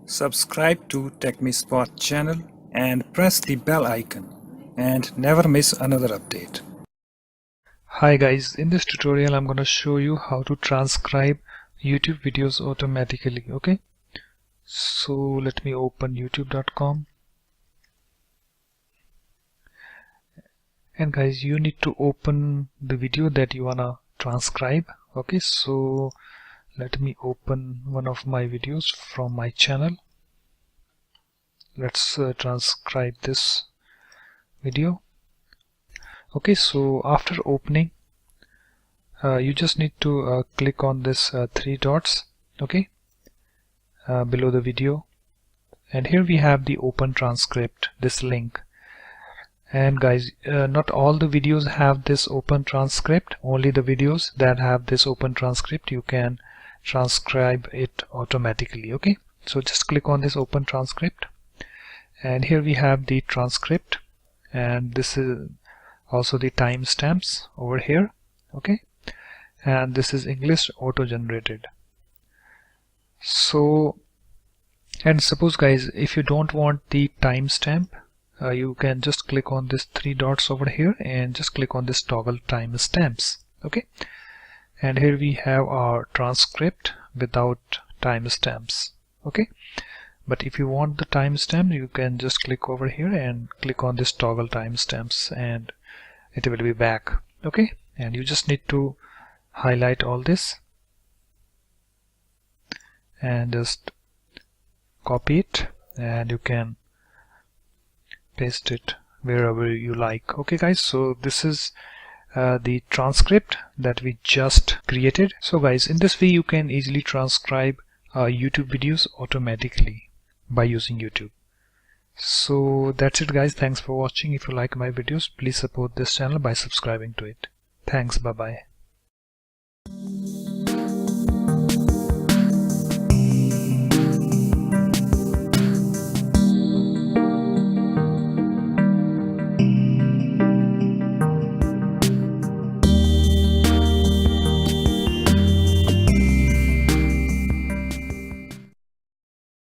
Subscribe to TechMeSpot channel and press the bell icon and never miss another update. Hi guys, in this tutorial I'm going to show you how to transcribe YouTube videos automatically. Okay, so let me open youtube.com, and guys, you need to open the video that you wanna transcribe. Okay, so let me open one of my videos from my channel. Let's transcribe this video. Okay, so after opening, you just need to click on this three dots, okay, below the video, and here we have the open transcript, this link. And guys, not all the videos have this open transcript. Only the videos that have this open transcript, you can transcribe it automatically. Okay, so just click on this open transcript, and here we have the transcript, and this is also the timestamps over here. Okay, and this is English auto generated. So, and suppose guys, if you don't want the timestamp, you can just click on this three dots over here and just click on this toggle timestamps. Okay, and here we have our transcript without timestamps. Okay, but if you want the timestamp, you can just click over here and click on this toggle timestamps, and it will be back. Okay, and you just need to highlight all this and just copy it, and you can paste it wherever you like. Okay guys, so this is the transcript that we just created. So guys, in this way you can easily transcribe YouTube videos automatically by using YouTube. So that's it guys, thanks for watching. If you like my videos, please support this channel by subscribing to it. Thanks, bye bye.